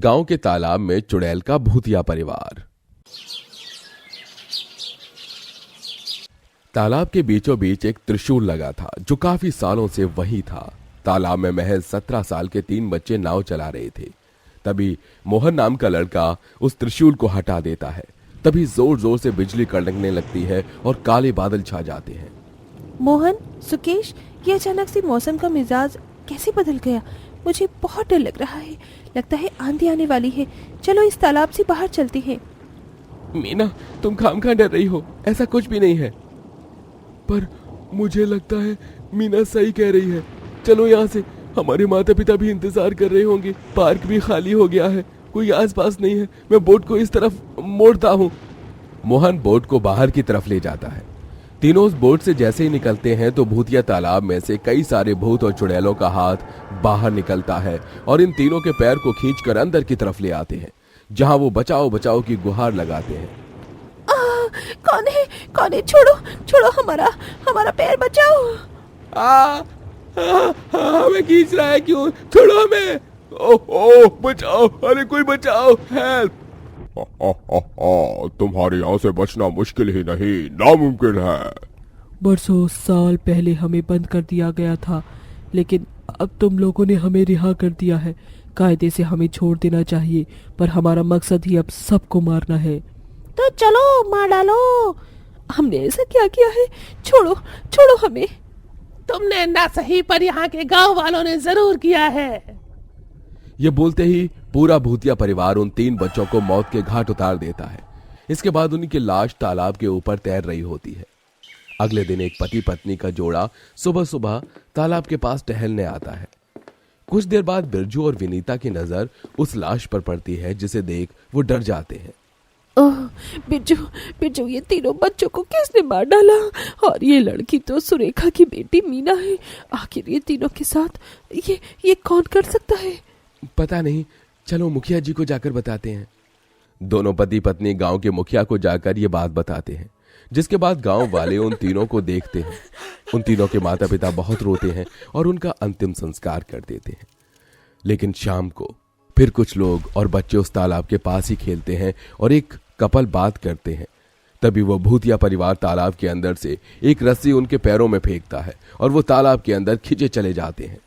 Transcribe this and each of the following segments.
गांव के तालाब में चुड़ैल का भूतिया परिवार। तालाब के बीचों बीच एक त्रिशूल लगा था जो काफी सालों से वही था। तालाब में महज 17 साल के 3 बच्चे नाव चला रहे थे। तभी मोहन नाम का लड़का उस त्रिशूल को हटा देता है। तभी जोर जोर से बिजली कड़कने लगती है और काले बादल छा जाते हैं। मोहन, सुकेश, ये अचानक से मौसम का मिजाज कैसे बदल गया? मुझे बहुत डर लग रहा है। लगता है आंधी आने वाली है। चलो इस तालाब से बाहर चलते हैं। मीना, तुम खामखा डर रही हो, ऐसा कुछ भी नहीं है। पर मुझे लगता है मीना सही कह रही है। चलो यहाँ से, हमारे माता पिता भी इंतजार कर रहे होंगे। पार्क भी खाली हो गया है, कोई आसपास नहीं है। मैं बोट को इस तरफ मोड़ता हूँ। मोहन बोट को बाहर की तरफ ले जाता है। तीनों उस बोट से जैसे ही निकलते हैं तो भूतिया तालाब में से कई सारे भूत और चुड़ैलों का हाथ बाहर निकलता है और इन तीनों के पैर को खींचकर अंदर की तरफ ले आते हैं, जहां वो बचाओ बचाओ की गुहार लगाते हैं। कौन है? कौन है? छोड़ो छोड़ो, हमारा पैर बचाओ। हमें खींच रहा है क्यों? छोड़ो हमें। ओह बचाओ, अरे कोई बचाओ, हेल्प। तुम्हारे यहाँ से बचना मुश्किल ही नहीं, नामुमकिन है। बरसों साल पहले हमें बंद कर दिया गया था, लेकिन अब तुम लोगों ने हमें रिहा कर दिया है। कायदे से हमें छोड़ देना चाहिए, पर हमारा मकसद ही अब सबको मारना है। तो चलो मार डालो। हमने ऐसा क्या किया है? छोड़ो छोड़ो हमें। तुमने ना सही, पर यहाँ के गांव वालों ने जरूर किया है। ये बोलते ही पूरा भूतिया परिवार उन 3 बच्चों को मौत के घाट उतार देता है। इसके बाद उनकी लाश तालाब के ऊपर तैर रही होती है। अगले दिन एक पति पत्नी का जोड़ा सुबह सुबह तालाब के पास टहलने आता है। कुछ देर बाद बिरजू और विनीता की नजर उस लाश पर पड़ती है, जिसे देख वो डर जाते हैं। ओह बिरजू, ये तीनों बच्चों को किसने मार डाला? और ये लड़की तो सुरेखा की बेटी मीना है। आखिर ये तीनों के साथ ये कौन कर सकता है? पता नहीं, चलो मुखिया जी को जाकर बताते हैं। दोनों पति पत्नी गांव के मुखिया को जाकर ये बात बताते हैं, जिसके बाद गांव वाले उन तीनों को देखते हैं। उन तीनों के माता पिता बहुत रोते हैं और उनका अंतिम संस्कार कर देते हैं। लेकिन शाम को फिर कुछ लोग और बच्चे उस तालाब के पास ही खेलते हैं और एक कपल बात करते हैं। तभी वो भूतिया परिवार तालाब के अंदर से एक रस्सी उनके पैरों में फेंकता है और वो तालाब के अंदर खींचे चले जाते हैं।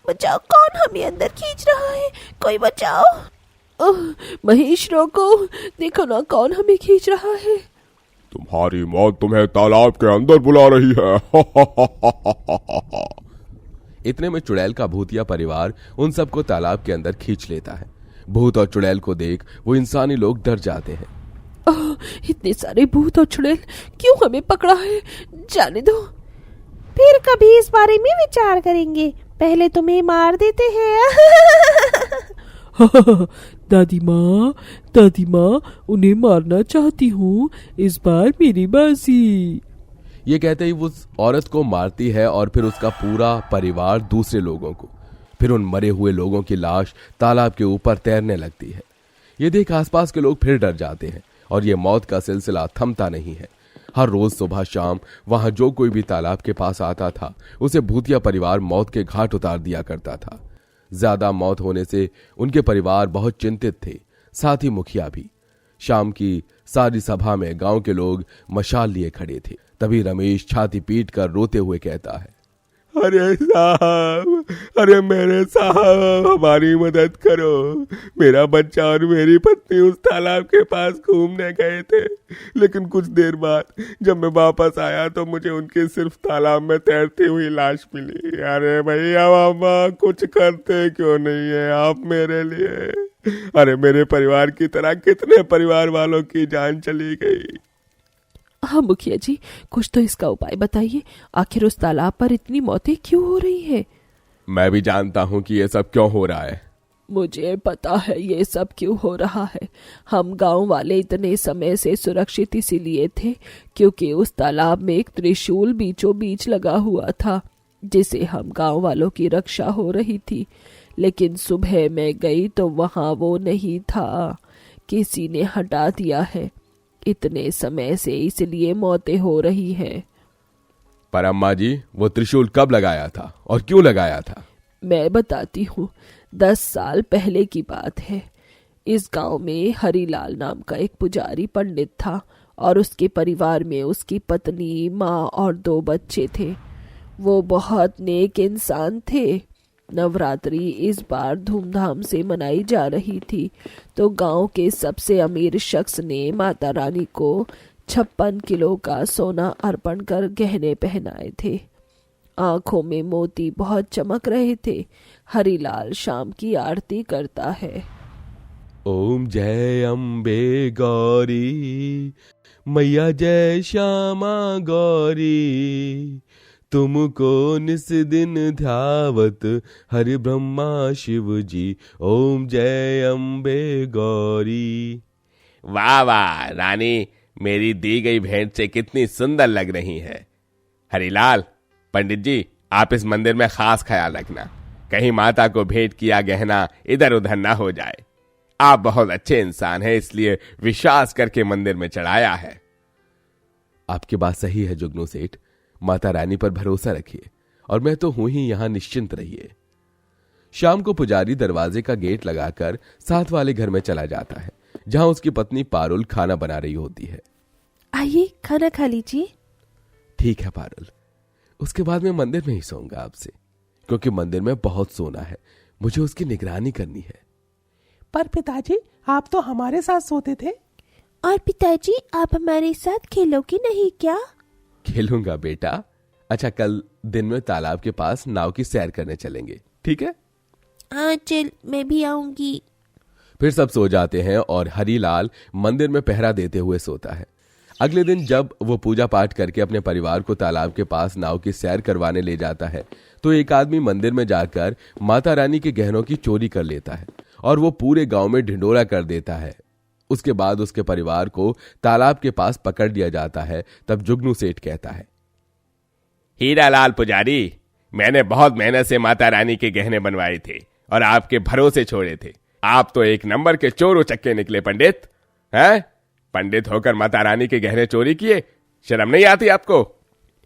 बचाओ, कौन हमें अंदर खींच रहा है? कोई बचाओ। महेश रोको, देखो ना कौन हमें खींच रहा है। तुम्हारी मौत तुम्हें तालाब के अंदर बुला रही है। इतने में चुड़ैल का भूतिया परिवार उन सबको तालाब के अंदर खींच लेता है। भूत और चुड़ैल को देख वो इंसानी लोग डर जाते हैं। इतने सारे भूत और चुड़ैल क्यों हमें पकड़ा है? जाने दो, फिर कभी इस बारे में विचार करेंगे। पहले तुम्हें मार देते हैं। दादी माँ, उन्हें मारना चाहती हूँ। इस बार मेरी बाजी। ये कहते ही वो उस औरत को मारती है और फिर उसका पूरा परिवार दूसरे लोगों को। फिर उन मरे हुए लोगों की लाश तालाब के ऊपर तैरने लगती है। ये देख आसपास के लोग फिर डर जाते हैं और ये मौत का सिलसिला थमता नहीं है। हर रोज सुबह शाम वहां जो कोई भी तालाब के पास आता था, उसे भूतिया परिवार मौत के घाट उतार दिया करता था। ज्यादा मौत होने से उनके परिवार बहुत चिंतित थे, साथ ही मुखिया भी। शाम की सारी सभा में गांव के लोग मशाल लिए खड़े थे। तभी रमेश छाती पीट कर रोते हुए कहता है, अरे साहब, अरे मेरे साहब, हमारी मदद करो। मेरा बच्चा और मेरी पत्नी उस तालाब के पास घूमने गए थे, लेकिन कुछ देर बाद जब मैं वापस आया तो मुझे उनकी सिर्फ तालाब में तैरती हुई लाश मिली। अरे भैया मामा, कुछ करते क्यों नहीं है आप मेरे लिए? अरे मेरे परिवार की तरह कितने परिवार वालों की जान चली गई। हाँ मुखिया जी, कुछ तो इसका उपाय बताइए। आखिर उस तालाब पर इतनी मौतें क्यों हो रही है? मैं भी जानता हूँ कि ये सब क्यों हो रहा है। मुझे पता है ये सब क्यों हो रहा है। हम गांव वाले इतने समय से सुरक्षित इसीलिए थे क्योंकि उस तालाब में एक त्रिशूल बीचों बीच लगा हुआ था, जिसे हम गांव वालों की रक्षा हो रही थी। लेकिन सुबह मैं गई तो वहां वो नहीं था, किसी ने हटा दिया है। इतने समय से इसलिए मौतें हो रही हैं। पर अम्मा जी, वो त्रिशूल कब लगाया था और क्यों लगाया था? मैं बताती हूँ। 10 साल पहले की बात है। इस गांव में हरिलाल नाम का एक पुजारी पंडित था और उसके परिवार में उसकी पत्नी, माँ और 2 बच्चे थे। वो बहुत नेक इंसान थे। नवरात्रि इस बार धूमधाम से मनाई जा रही थी, तो गांव के सबसे अमीर शख्स ने माता रानी को 56 किलो का सोना अर्पण कर गहने पहनाए थे। आंखों में मोती बहुत चमक रहे थे। हरिलाल शाम की आरती करता है। ओम जय अम्बे गौरी, मैया जय श्यामा गौरी, तुमको निस दिन ध्यावत हरि ब्रह्मा शिव जी, ओम जय अम्बे गौरी। वाह वाह रानी, मेरी दी गई भेंट से कितनी सुंदर लग रही है। हरिलाल, पंडित जी, आप इस मंदिर में खास ख्याल रखना, कहीं माता को भेंट किया गहना इधर उधर ना हो जाए। आप बहुत अच्छे इंसान हैं, इसलिए विश्वास करके मंदिर में चढ़ाया है। आपकी बात सही है जुगनू सेठ, माता रानी पर भरोसा रखिए और मैं तो हूं ही, यहां निश्चिंत रहिए। शाम को पुजारी दरवाजे का गेट लगाकर साथ वाले घर में चला जाता है, जहां उसकी पत्नी पारुल खाना बना रही होती है। आइए खाना खा लीजिए। ठीक है पारुल, उसके बाद मैं मंदिर में ही सोऊंगा आपसे, क्योंकि मंदिर में बहुत सोना है, मुझे उसकी निगरानी करनी है। पर पिताजी, आप तो हमारे साथ सोते थे। और पिताजी, आप हमारे साथ खेलोगे नहीं क्या? खेलूंगा बेटा। अच्छा, कल दिन में तालाब के पास नाव की सैर करने चलेंगे, ठीक है? हाँ चल, मैं भी आऊंगी। फिर सब सो जाते हैं और हरिलाल मंदिर में पहरा देते हुए सोता है। अगले दिन जब वो पूजा पाठ करके अपने परिवार को तालाब के पास नाव की सैर करवाने ले जाता है, तो एक आदमी मंदिर में जाकर माता रानी के गहनों की चोरी कर लेता है और वो पूरे गांव में ढिंडोरा कर देता है। उसके बाद उसके परिवार को तालाब के पास पकड़ लिया जाता है। तब जुगनू सेठ कहता है, हीरालाल पुजारी, मैंने बहुत मेहनत से माता रानी के गहने बनवाए थे और आपके भरोसे छोड़े थे। आप तो एक नंबर के चोर उचक्के निकले पंडित। हैं? पंडित होकर माता रानी के गहने चोरी किए, शर्म नहीं आती आपको?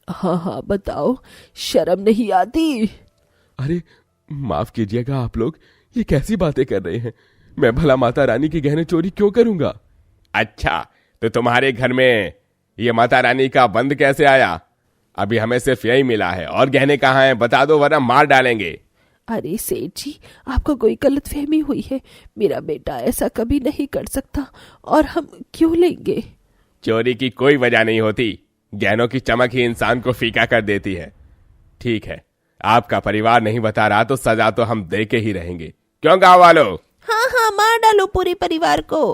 हाँ हाँ बताओ, शर्म नहीं आती? अरे माफ कीजिएगा आप लोग, ये कैसी बातें कर रहे हैं? मैं भला माता रानी के गहने चोरी क्यों करूंगा? अच्छा, तो तुम्हारे घर में ये माता रानी का बंद कैसे आया? अभी हमें सिर्फ यही मिला है, और गहने कहाँ हैं? बता दो वरना मार डालेंगे। अरे सेठ जी, आपको कोई गलतफहमी हुई है। मेरा बेटा ऐसा कभी नहीं कर सकता, और हम क्यों लेंगे? चोरी की कोई वजह नहीं होती, गहनों की चमक ही इंसान को फीका कर देती है। ठीक है, आपका परिवार नहीं बता रहा तो सजा तो हम दे के ही रहेंगे। क्यों गाँव वालों? हाँ हाँ, मार डालो पूरे परिवार को।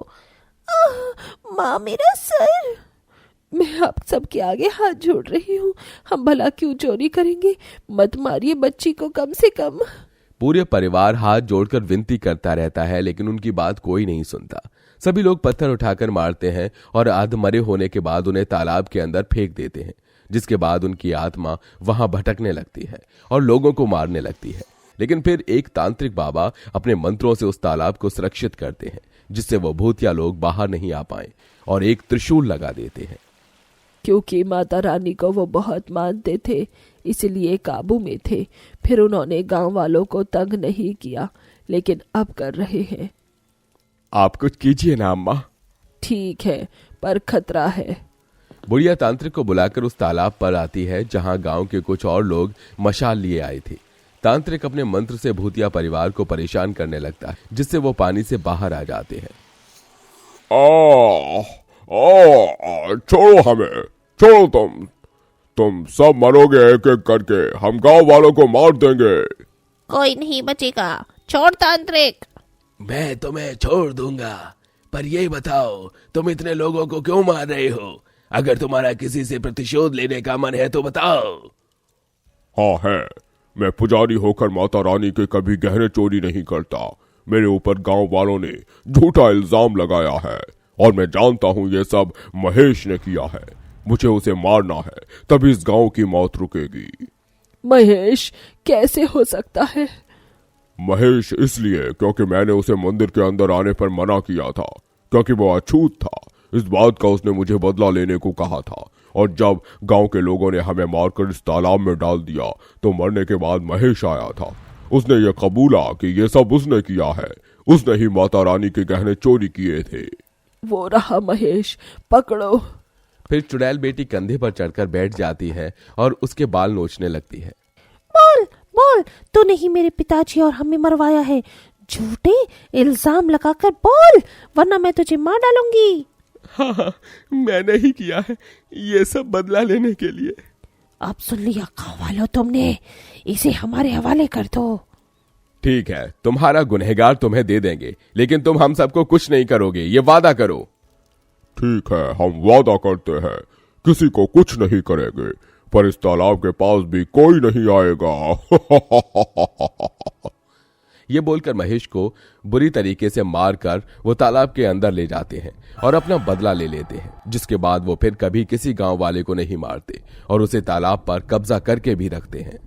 माँ, मेरा सर। मैं आप सबके आगे हाथ जोड़ रही हूँ, हम भला क्यों चोरी करेंगे? मत मारिए बच्ची को कम से कम। पूरे परिवार हाथ जोड़कर विनती करता रहता है, लेकिन उनकी बात कोई नहीं सुनता। सभी लोग पत्थर उठाकर मारते हैं और आधमरे होने के बाद उन्हें तालाब के अंदर फेंक देते हैं, जिसके बाद उनकी आत्मा वहां भटकने लगती है और लोगों को मारने लगती है। लेकिन फिर एक तांत्रिक बाबा अपने मंत्रों से उस तालाब को सुरक्षित करते हैं, जिससे वो भूतिया लोग बाहर नहीं आ पाए, और एक त्रिशूल लगा देते हैं। क्योंकि माता रानी को वो बहुत मानते थे, इसलिए काबू में थे। फिर उन्होंने गांव वालों को तंग नहीं किया, लेकिन अब कर रहे हैं। आप कुछ कीजिए ना अम्मा। ठीक है, पर खतरा है। बुढ़िया तांत्रिक को बुलाकर उस तालाब पर आती है, जहां गांव के कुछ और लोग मशाल लिए आए थे। तांत्रिक अपने मंत्र से भूतिया परिवार को परेशान करने लगता है, जिससे वो पानी से बाहर आ जाते हैं। छोड़ो हमें, छोड़ो तुम सब मरोगे एक एक करके, हम गांव वालों को मार देंगे। कोई नहीं बचेगा, छोड़ तांत्रिक। मैं तुम्हें छोड़ दूंगा, पर ये बताओ तुम इतने लोगों को क्यों मार रहे हो? अगर तुम्हारा किसी से प्रतिशोध लेने का मन है तो बताओ। हाँ है, मैं पुजारी होकर माता रानी के कभी गहने चोरी नहीं करता। मेरे ऊपर गांव वालों ने झूठा इल्जाम लगाया है, और मैं जानता हूँ ये सब महेश ने किया है। मुझे उसे मारना है, तभी इस गांव की मौत रुकेगी। महेश कैसे हो सकता है? महेश इसलिए क्योंकि मैंने उसे मंदिर के अंदर आने पर मना किया था, क्योंकि वो अछूत था। इस बात का उसने मुझे बदला लेने को कहा था, और जब गांव के लोगों ने हमें मारकर इस तालाब में डाल दिया तो मरने के बाद महेश आया था। उसने ये कबूला कि ये सब उसने किया है। उसने ही माता रानी के गहने चोरी किए थे। वो रहा महेश, पकड़ो। फिर चुड़ैल बेटी कंधे पर चढ़कर बैठ जाती है और उसके बाल नोचने लगती है। बोल बोल, तूने ही मेरे पिताजी और हमें मरवाया है। झूठे इल्जाम लगाकर बोल, वरना मैं तुझे मार डालूंगी। हाँ, मैंने ही किया है, ये सब बदला लेने के लिए। अब सुन लिया गाँव वालों तुमने, इसे हमारे हवाले कर दो। ठीक है, तुम्हारा गुनहगार तुम्हें दे देंगे, लेकिन तुम हम सबको कुछ नहीं करोगे, ये वादा करो। ठीक है, हम वादा करते हैं, किसी को कुछ नहीं करेंगे, पर इस तालाब के पास भी कोई नहीं आएगा। ये बोलकर महेश को बुरी तरीके से मारकर वो तालाब के अंदर ले जाते हैं और अपना बदला ले लेते हैं, जिसके बाद वो फिर कभी किसी गांव वाले को नहीं मारते और उसे तालाब पर कब्जा करके भी रखते हैं।